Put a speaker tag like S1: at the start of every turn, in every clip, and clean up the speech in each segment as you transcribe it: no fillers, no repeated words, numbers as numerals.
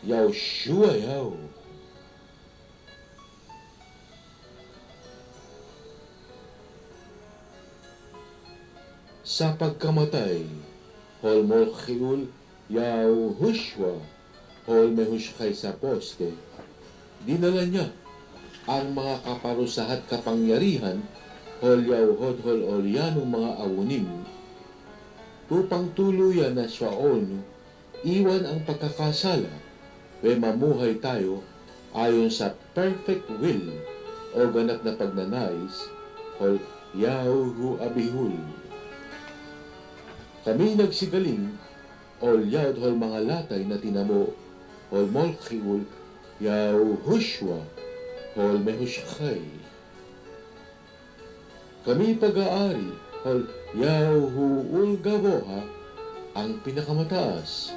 S1: Yaoshua Yao. Sa pagkamatay, Hol Molchiul Yahushua, Hol Mehushkay sa poste, dinala niya ang mga kaparusahat kapangyarihan, Hol Yahuhod Hol Olyanong mga awunim, upang tuluyan na Shaon, iwan ang pagkakasala, we mamuhay tayo ayon sa perfect will o ganap na pagnanais, Hol Yahu Abihul. Kami nagsigaling, Hol Yahud Hol mga latay na tinamo, Hol Molchiul Yahushua, Hol Mehushkay. Kami pag-aari, Hol Yahuul Gavoha, ang pinakamataas,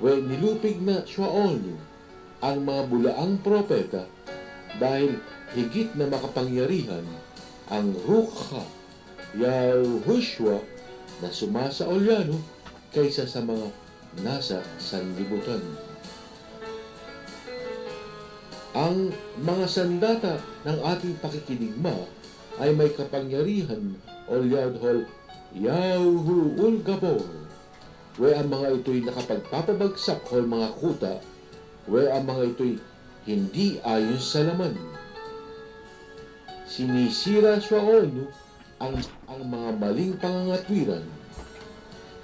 S1: we nilupig na Shaon, ang mga bulaang propeta, dahil higit na makapangyarihan ang Rukha Yahushua na sumasa Olyano kaysa sa mga nasa sanlibutan. Ang mga sandata ng ating pakikinigma ay may kapangyarihan Olyad Hol Yahuul Gabor, we ang mga ito'y nakapagpapabagsak Hol mga kuta, we ang mga ito'y hindi ayon sa laman. Sinisira Shaon ang mga maling pangangatwiran.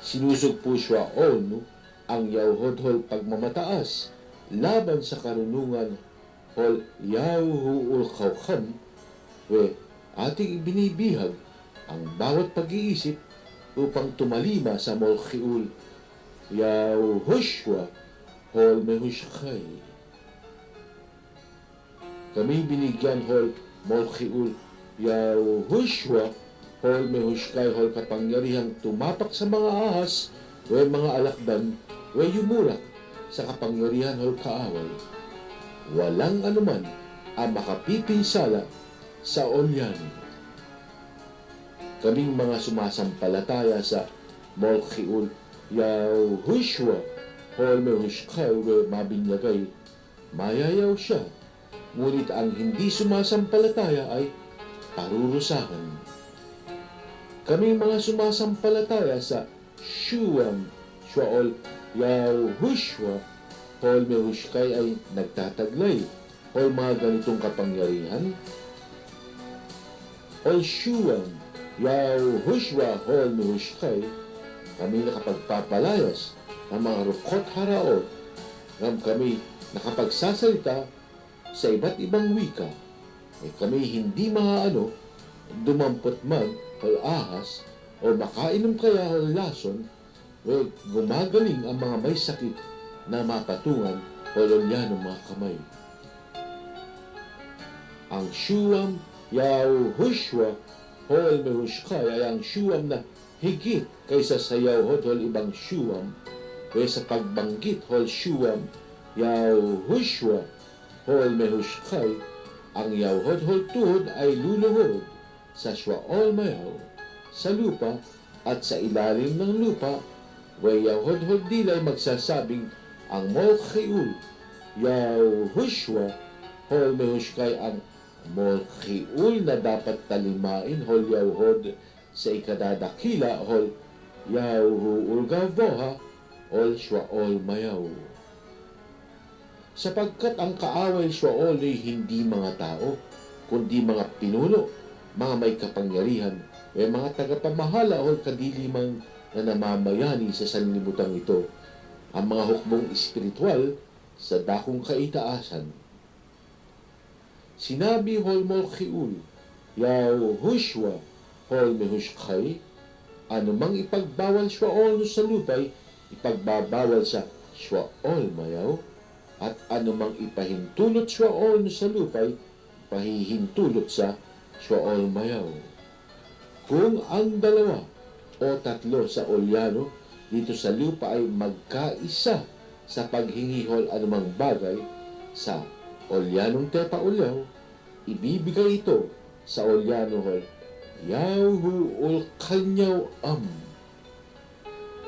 S1: Sinusugpo Shaon ang Yahuhod Hol pagmamataas laban sa karunungan Hol Yahuul Khawkham, we ating ibinibihag ang bawat pag-iisip upang tumalima sa Molchiul Yahushua Hol Mehushkay. Kami binigyan Hol Molchiul Yahushua Hol Mehushkay Hol kapangyarihang tumapak sa mga ahas, we mga alakdan, we yumurak sa kapangyarihan Hol kaaway. Walang anuman ang makapipinsala sa Olyano. Kaming mga sumasampalataya sa Molchiul Yahushua Hol Mehushkay, we mabinyagay, mayayaw siya, ngunit ang hindi sumasampalataya ay parurusahan. Kaming mga sumasampalataya sa Shuam Shaol Yahushua Hol Mehushkay ay nagtataglay Hol mga ganitong kapangyarihan, Hol Shuam Yahushua Hol Mehushkay, kami nakapagpapalayas ng mga rukot haraot, ng kami nakapagsasalita sa iba't ibang wika, ay kami hindi maaano, dumampot man o ahas, o makainom kaya o lason, o gumagaling ang mga may sakit na mapatungan o lolyanong mga kamay. Ang Shuam Yahushua Hol Mehushkay ay ang Shuam na higit kaysa sa Yahuhod Hol ibang Shuam, o sa pagbanggit Hol Shuam Yahushua Hol Mehushkay, ang Yahuhod Hol tuhod ay luluhod sa Shaol Mayaw, sa lupa at sa ilalim ng lupa, we Yahuhod Hol dilay magsasabing ang Molchiul Yahushua Hol Mehushkay ang Molchiul na dapat talimain Hol Yahuhod sa ikadadakila Hol Yahuul Gavoha Hol Shaol Mayaw. Sapagkat ang kaaway Shaol ay hindi mga tao, kundi mga pinuno, mga may kapangyarihan, may mga tagapamahala o kadilimang na namamayani sa sanlibutan ito, ang mga hukbong espiritual sa dakong kaitaasan. Sinabi Hol Molchiul Yahushua Hol Mehushkay, anumang ipagbawal Shaol sa lupay, ipagbabawal sa Shaol Mayaw, at anumang ipahintulot Shaol sa lupay, pahihintulot sa Shaol Mayaw. Kung ang dalawa o tatlo sa Olyano dito sa lupa ay magkaisa sa paghingihol anumang bagay sa Olyanong Tepa Ulyaw, ibibigay ito sa Olyano Hol Yahuul Kanyaw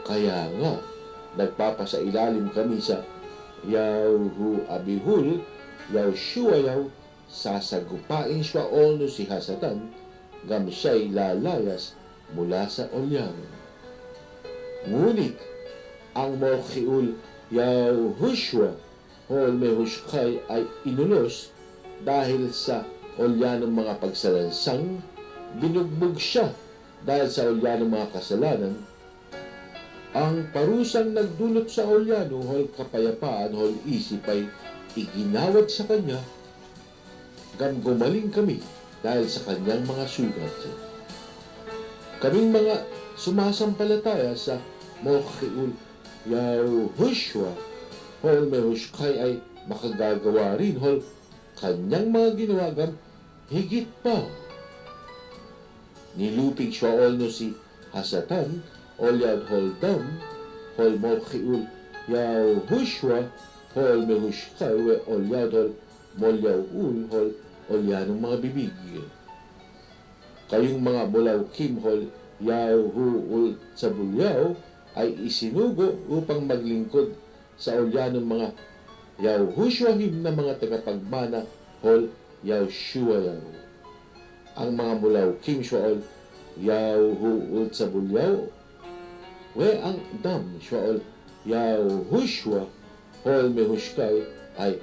S1: Kaya nga, nagpapasailalim kami sa Yahu Abihul, yaw Shuayaw, sasagupain siya no si Hasatan, gam siya'y lalayas mula sa Olyano. Ngunit, ang Malchiul, yaw Hushua, hol Mehushkay ay inunos dahil sa Olyanong mga pagsalansang, binugbog siya dahil sa Olyanong mga kasalanan. Ang parusang nagdulot sa Olyano, hol kapayapaan, hol isip ay iginawad sa kanya, gam gumaling kami dahil sa kanyang mga sugat. Kaming mga sumasampalataya sa Malchiul, Yahushua, hol Mehushkay ay makagagawa rin, hol kanyang mga ginawagam higit pa. Nilupig siya no si Hasatan, Olyad hol Dam, hol Malchiul, Yahushua, hol Mehushkay, we Olyad hol Molyaul, hol Olyanong mga bibig. Kayong mga Mulawkim, hol Yahuul Sabulyaw, ay isinugo upang maglingkod sa Olyanong mga Yahushwahim na mga tagapagmana, hol Yahushua. Ang mga Mulawkim siya, Yahuul Sabulyaw, we ang Dam siya, Yahushua, hol Mehushkay, ay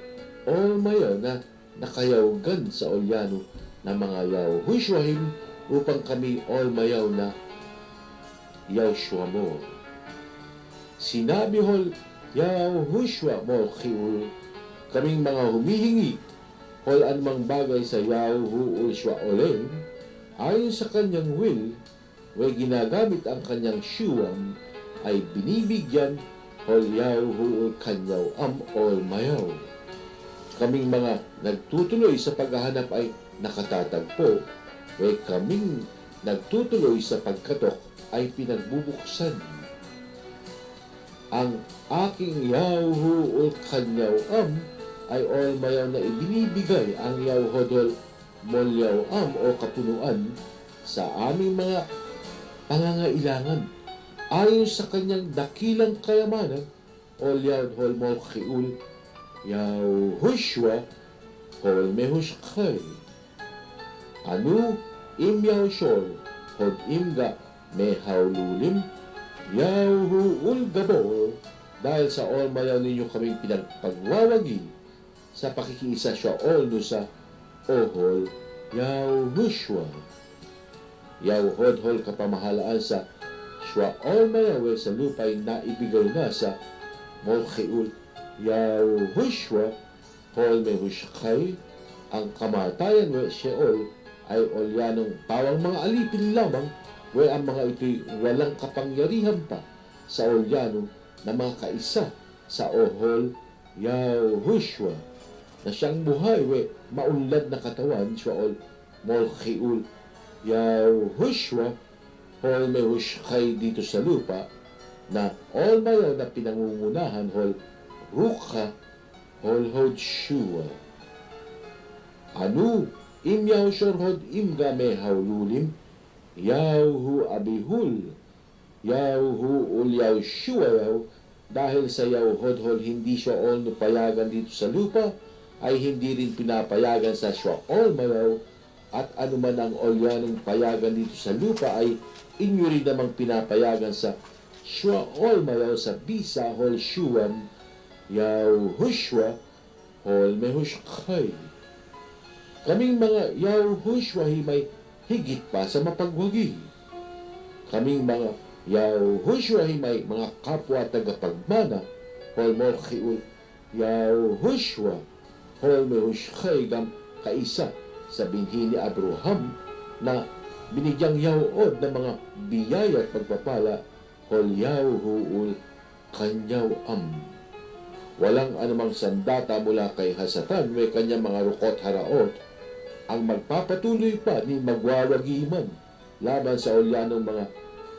S1: mayo na nakayawgan sa Olyano na mga Yahushwahim upang kami mayaw na Yahushua mo. Sinabi hol Yahushua Malchiul, kaming mga humihingi hol anumang bagay sa Yahuul Shua Olem, ayon sa kanyang will, way ginagamit ang kanyang shuam, ay binibigyan hol Yahuul kanyaw mayaw. Kaming mga nagtutuloy sa paghahanap ay nakatatagpo, way kaming nagtutuloy sa pagkatok ay pinagbubuksan. Ang aking Yahuul kanyaw ay mayaw na ibinibigay ang Yahuhodol Molyaw o kapunuan sa aming mga pangangailangan ayon sa kanyang dakilang kayamanan, Olyad hol Malchiul, Yahushua, hol Mehushkay. Anu im Yahushol, hod imga mehawlulim, Yahuul Gabor, dahil sa mayaw ninyo kaming pinagpagwawagi sa pakikiisa siya no sa ohol Yahushua. Yahuhod hol kapamahalaan sa siya mayaw sa lupay na ibigay na sa Malchiul, Yahushua, hol Mehushkay. Ang kamatayan we Sheol ay Olyanong pawang mga alipin lamang, we ang mga ito'y walang kapangyarihan pa sa Olyano na mga kaisa sa ohol Yahushua, na siyang buhay we maunlad na katawan siya Malchiul, Yahushua, hol Mehushkay dito sa lupa, na mayaw na pinangungunahan hol Rukha, hol Hodshua. Anu im Yahushor hod imga mehawlulim, Yahu Abihul, Yahuul Yahushua, dahil sa Yahuhod hol hindi siya payagan dito sa lupa, ay hindi rin pinapayagan sa siya mayaw, at anuman ang Olyanong payagan dito sa lupa ay inyo rin namang pinapayagan sa siya mayaw sa bisa hol Shuam, Yahushua, hol Mehushkay. Kaming mga Yahushwahim ay higit pa sa mapagwagi. Kaming mga Yahushwahim ay mga kapwa tagapagmana, hol Malchiul, Yahushua, hol Mehushkay, gam kaisa sa binhi ni Abraham na binigyang Yahuod ng mga biyaya at pagpapala, hol Yahuul kanyaw Walang anumang sandata mula kay Hasatan, may kanyang mga rukot haraot, ang magpapatuloy pa ni magwawagiman laban sa Olyanong mga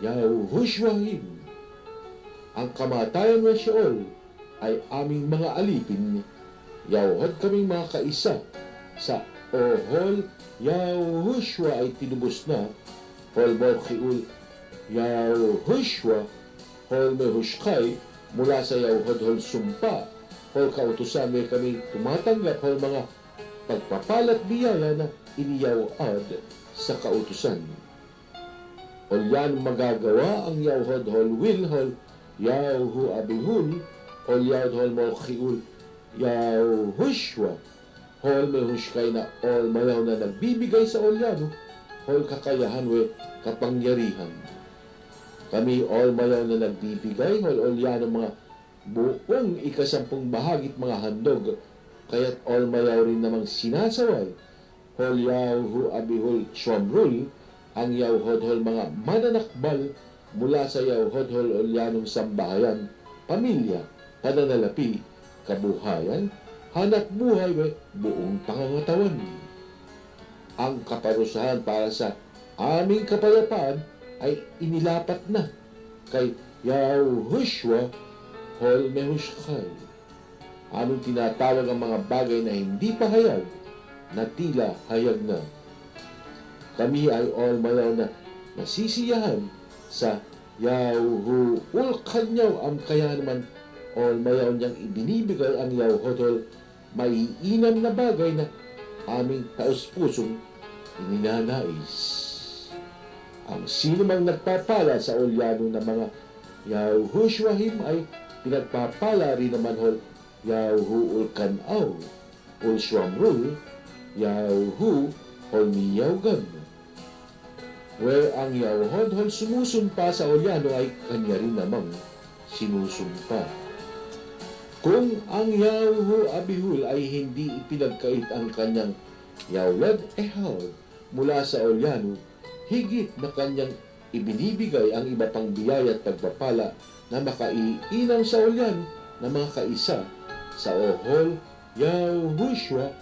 S1: Yahushwahim. Ang kamatayan ng Sheol ay aming mga alipin, Yahuhod kaming mga kaisa sa ohol Yahushua ay tinubos na, hol Malchiul, Yahushua, hol Mehushkay, mula sa Yahuhod hol sumpa, hol kautusan may kami tumatanggap hol mga pagpapalat biyaya na iniyaw ad sa kautusan. Hol yan magagawa ang yawhod hol will hol yahu abihul hol yawd hol molchiul Yahushua hol mehushkay na ol mayaw na nagbibigay sa olyano hol kakayahan we kapangyarihan. Kami ol mayaw na nagbibigay hol olyano mga buong ikasampung bahagit mga handog kaya't ol mayaw rin namang sinasaway hol yahu abihul shwamrul ang yawhod hol mga mananakbal mula sa yawhod hol olyanong sambahayan, pamilya, pananalapi, kabuhayan, hanap buhay we buong pangangatawan. Ang kaparusahan para sa aming kapayapaan ay inilapat na kay Yahushua hol mehushkay. Aming tinatawag ang mga bagay na hindi pa hayag na tila hayag na. Kami ay all mayaw na nasisiyahan sa Yahu kanyaw ang kaya naman all mayaw niyang ibinibigay ang Yahuhotol maiinam na bagay na aming taus-pusong ininanais. Ang sino mang nagpapala sa olyano ng mga Yahushwahim ay pinagpapala rin naman hol Yahu kanaw ul shwamrul Yahu hol miyawgan. Where ang Yahuhod hol sumusumpa sa olyano ay kanya rin namang sinusumpa. Kung ang Yahu abihul ay hindi ipinagkait ang kanyang Yawlad ehal mula sa olyano, higit na kanyang ibinibigay ang iba pang biyaya at pagpapala na makaiinang sa olyano na mga kaisa sa ohol Yahushua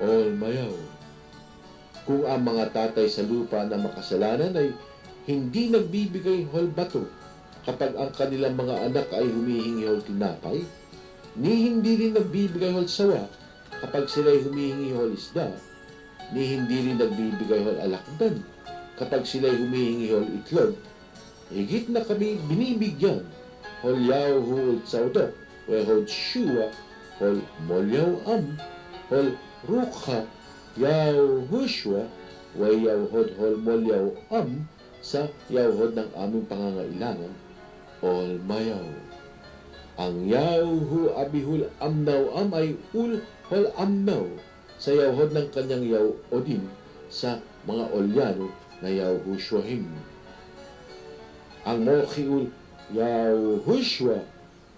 S1: ol mayaw. Kung ang mga tatay sa lupa na makasalanan ay hindi nagbibigay hol bato kapag ang kanilang mga anak ay humihingi hol tinapay, ni hindi rin nagbibigay hol sawa kapag sila ay humihingi hol isda, ni hindi rin nagbibigay hol alakdan kapag sila ay humihingi hol itlog, higit na kami binibigyan hol yahu saudok, we hol shua, hol molyaw hol rukha, Yahushua, way yawhod hol molyaw sa yawhod ng aming pangangailangan, ol mayaw. Ang yahu abihul amnaw ay ul hol amnaw sa yawhod ng kanyang yaw odin sa mga olyano na Yahushuahim. Ang mochiul Yahushua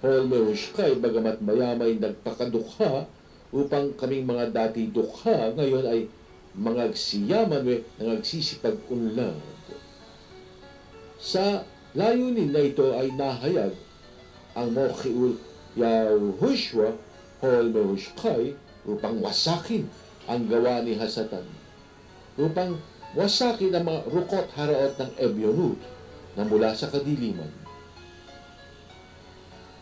S1: hol mehushkay bagamat mayamay nagpakadukha upang kaming mga dati dukha ngayon ay mga agsiyaman we nagsisipag-unlad. Sa layunin na ito ay nahayag ang mochiul Yahushua hol mehushkay upang wasakin ang gawa ni Hasatan, upang wasakin ang mga rukot haraot ng Ebyonut na mula sa kadiliman.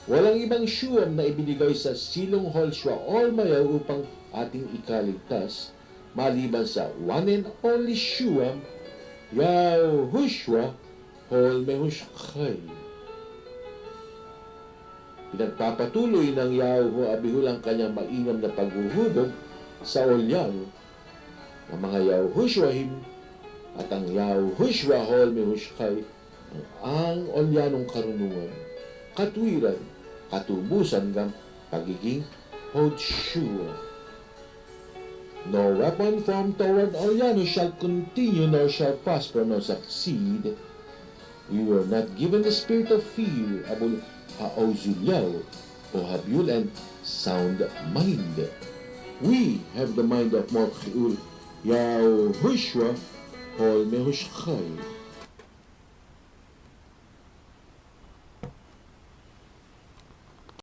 S1: Walang ibang siyam na ibinigay sa silong Holshua all mayaw upang ating ikaligtas, maliban sa one and only siyam, Yahushua hol mehushkay. Pinagpapatuloy ng Yahu abihul ang kanyang mainam na paghuhubog sa olyano ng mga Yahushuahim at ang Yahushua hol mehushkay ang olyanong karunungan, katwiran, katubusan ng pagiging Hodshua. No weapon formed toward olyano shall continue nor shall prosper nor succeed. We were not given the spirit of fear, abul haozulyaw, o habyul and sound mind. We have the mind of Morchiul Yahushua hol mehushkay.